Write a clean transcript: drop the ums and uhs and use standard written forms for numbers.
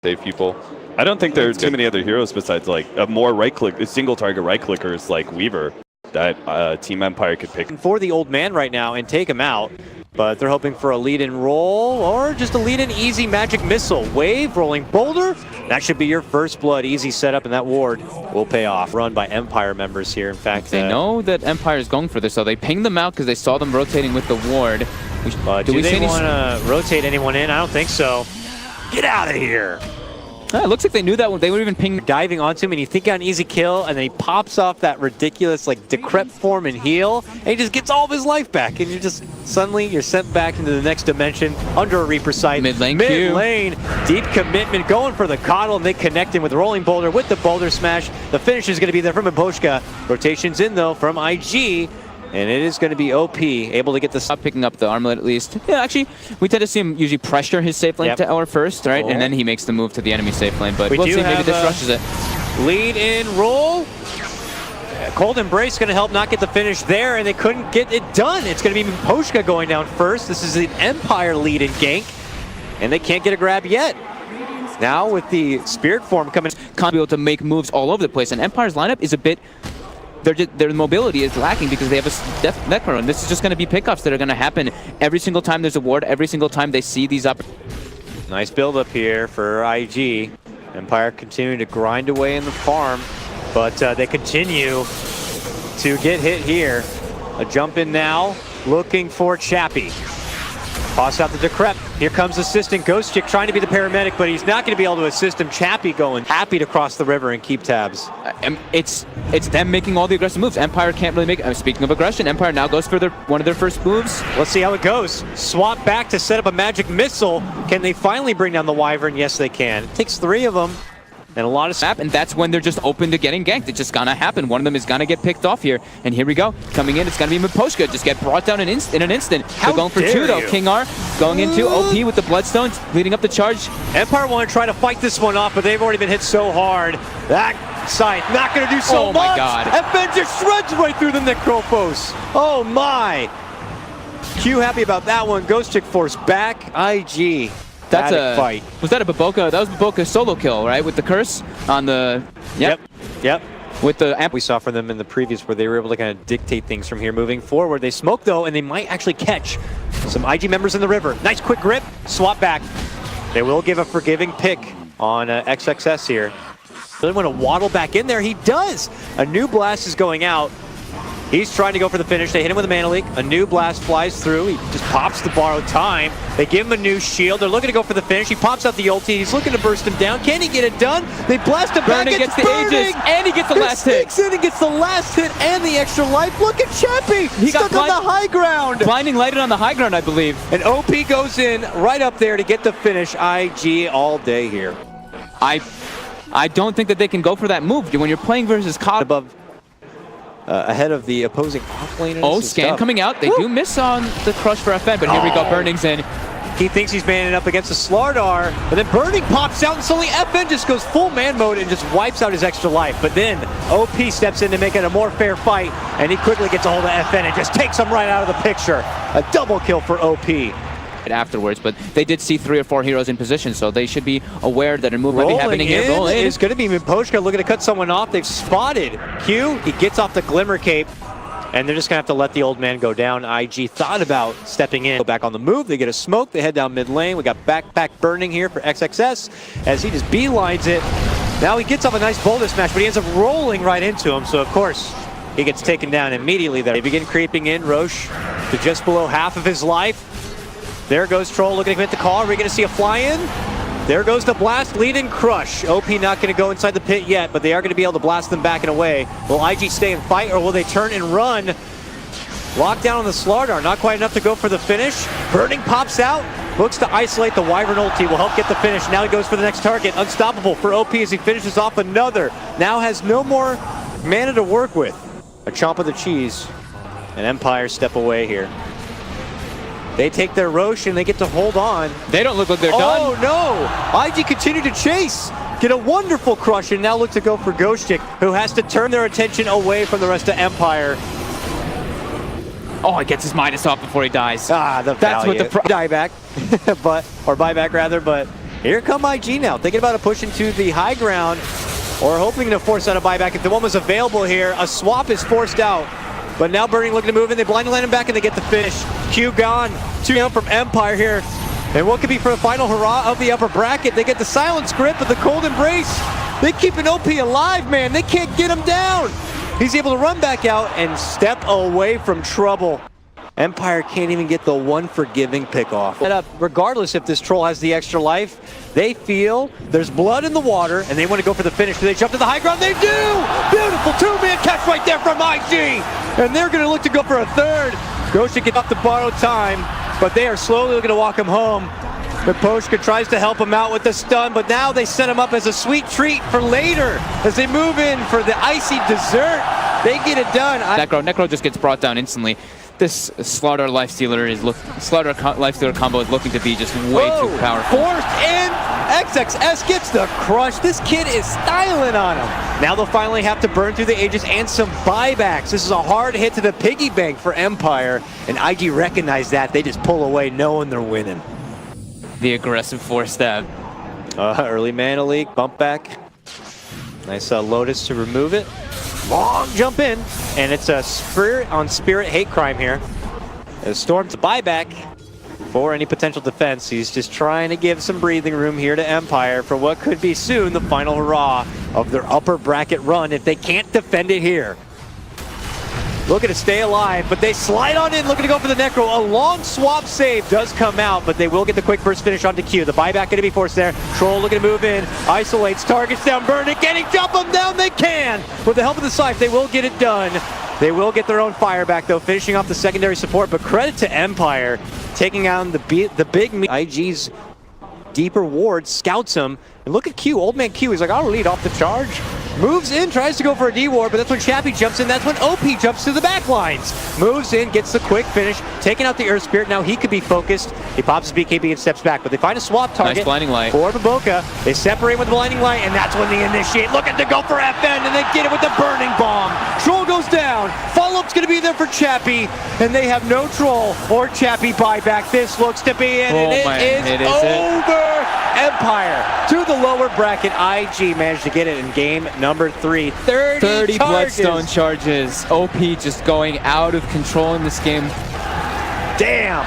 save people. I don't think there are too many other heroes besides like a more right-click, single target right-clickers like Weaver that Team Empire could pick. For the old man right now and take him out, but they're hoping for a lead-in roll or just a lead-in easy magic missile. Wave, rolling boulder, that should be your first blood. Easy setup, and that ward will pay off. Run by Empire members here, in fact. They know that Empire is going for this, so they pinged them out because they saw them rotating with the ward. Do they want to rotate anyone in? I don't think so. Get out of here! It looks like they knew that one. They were even pinging. Diving onto him, and you think got an easy kill, and then he pops off that ridiculous like decrep form and heal, and he just gets all of his life back, and suddenly you're sent back into the next dimension under a Reaper sight. Mid lane, deep commitment, going for the coddle, and they connect him with rolling boulder with the boulder smash. The finish is going to be there from Miposhka. Rotations in though from IG. And it is going to be OP, able to get the stop picking up the armlet at least. Yeah, actually, we tend to see him usually pressure his safe lane to our first, right? And then he makes the move to the enemy safe lane. But we'll see, maybe this rushes it. Lead in roll. Cold Embrace going to help not get the finish there, and they couldn't get it done. It's going to be Miposhka going down first. This is an Empire lead in gank, and they can't get a grab yet. Now with the Spirit form coming, can't be able to make moves all over the place. And Empire's lineup is a bit. Their mobility is lacking because they have a death Necro, and this is just going to be pickups that are going to happen every single time there's a ward, every single time they see these up. Nice build up here for IG. Empire continuing to grind away in the farm, but they continue to get hit here. A jump in now, looking for Chappie. Toss out the decrep. Here comes assistant Ghost Chick trying to be the paramedic, but he's not going to be able to assist him. Chappie going happy to cross the river and keep tabs. It's them making all the aggressive moves. Empire can't really make. Speaking of aggression, Empire now goes for one of their first moves. Let's see how it goes. Swap back to set up a magic missile. Can they finally bring down the Wyvern? Yes, they can. It takes 3 of them. And a lot of snap, and that's when they're just open to getting ganked. It's just gonna happen. One of them is gonna get picked off here. And here we go. Coming in, it's gonna be Miposhka. Just get brought down in an instant. They're going for 2 though. King R going into OP with the Bloodstones, leading up the charge. Empire want to try to fight this one off, but they've already been hit so hard. That side not gonna do so much. Oh my god. FN just shreds right through the Necrophos. Oh my. Q happy about that one. Ghost Chick force back. IG. That's a fight. Was that a Baboka? That was Baboka's solo kill, right? With the curse on the. Yep. With the amp we saw from them in the previous, where they were able to kind of dictate things from here moving forward. They smoke though, and they might actually catch some IG members in the river. Nice quick grip, swap back. They will give a forgiving pick on XXS here. Really want to waddle back in there. He does. A new blast is going out. He's trying to go for the finish. They hit him with a mana leak. A new blast flies through. He just pops the borrowed time. They give him a new shield. They're looking to go for the finish. He pops out the ulti. He's looking to burst him down. Can he get it done? They blast him back. Burning gets the Aegis, and he gets the last hit. Sneaks in and gets the last hit and the extra life. Look at Chappie. He's stuck on the high ground. Blinding lighted on the high ground, I believe. And OP goes in right up there to get the finish. IG all day here. I don't think that they can go for that move. When you're playing versus COD above. Ahead of the opposing offlaners. Oh, scan coming out. They do miss on the crush for FN, but here we go. Burning's in. He thinks he's manning up against the Slardar, but then Burning pops out, and suddenly FN just goes full man mode and just wipes out his extra life. But then OP steps in to make it a more fair fight, and he quickly gets a hold of FN and just takes him right out of the picture. A double kill for OP. Afterwards, but they did see 3 or 4 heroes in position, so they should be aware that a move might be happening here. Roll in. It's going to be Miposhka looking to cut someone off. They've spotted Q. He gets off the Glimmer Cape, and they're just going to have to let the old man go down. IG thought about stepping in. Go back on the move. They get a smoke. They head down mid lane. We got backpack burning here for XXS as he just beelines it. Now he gets off a nice boulder smash, but he ends up rolling right into him, so of course he gets taken down immediately there. They begin creeping in. Roche to just below half of his life. There goes Troll looking to hit the call. Are we going to see a fly-in? There goes the blast, lead and crush. OP not going to go inside the pit yet, but they are going to be able to blast them back and away. Will IG stay and fight, or will they turn and run? Lockdown on the Slardar, not quite enough to go for the finish. Burning pops out, looks to isolate the Wyvern ulti, will help get the finish. Now he goes for the next target. Unstoppable for OP as he finishes off another. Now has no more mana to work with. A chomp of the cheese, and Empire step away here. They take their Roche and they get to hold on. They don't look like they're done. Oh no! IG continue to chase. Get a wonderful crush and now look to go for Ghost Chick, who has to turn their attention away from the rest of Empire. Oh, he gets his minus off before he dies. Ah, that's what the dieback, or buyback rather, but Here come IG now, thinking about a push into the high ground, or hoping to force out a buyback. If the one was available here, a swap is forced out. But now Burning looking to move in, they blind land him back and they get the finish. Q gone, 2 down from Empire here. And what could be for the final hurrah of the upper bracket? They get the silence grip, but the cold embrace, they keep an OP alive, man. They can't get him down. He's able to run back out and step away from trouble. Empire can't even get the one forgiving pick off. Regardless if this troll has the extra life, they feel there's blood in the water and they want to go for the finish. Do they jump to the high ground? They do! Beautiful 2-man catch right there from IG! And they're going to look to go for a third. Gosha gets off to borrow time, but they are slowly looking to walk him home. Miposhka tries to help him out with the stun, but now they set him up as a sweet treat for later as they move in for the icy dessert. They get it done. Necro just gets brought down instantly. This Slaughter Lifestealer combo is looking to be just way too powerful. Forced in, XXS gets the crush. This kid is styling on him. Now they'll finally have to burn through the ages and some buybacks. This is a hard hit to the piggy bank for Empire, and IG recognize that. They just pull away knowing they're winning. The aggressive 4-stab. Early mana leak, bump back. Nice Lotus to remove it. Long jump in, and it's a spirit on spirit hate crime here. As Storm's buyback for any potential defense. He's just trying to give some breathing room here to Empire for what could be soon the final hurrah of their upper bracket run if they can't defend it here. Looking to stay alive, but they slide on in, looking to go for the Necro. A long swap save does come out, but they will get the quick burst finish onto Q. The buyback going to be forced there. Troll looking to move in, isolates, targets down, burn it, getting jump them down, they can! With the help of the Scythe, they will get it done. They will get their own fire back though, finishing off the secondary support, but credit to Empire, taking on the big IG's deeper ward, scouts him, and look at Q, old man Q, he's like, I'll lead off the charge. Moves in, tries to go for a D-ward, but that's when Chappie jumps in, that's when OP jumps to the back lines. Moves in, gets the quick finish, taking out the Earth Spirit, now he could be focused. He pops his BKB and steps back, but they find a swap target. Nice blinding light. For Baboka, they separate with the blinding light, and that's when they initiate, looking to go for FN, and they get it with the burning bomb. Troll goes down, follow-up's gonna be there for Chappie, and they have no Troll or Chappie buyback. This looks to be it, and it is over. Empire to the lower bracket. IG managed to get it in game number 3. 30 Bloodstone charges. OP just going out of control in this game. Damn.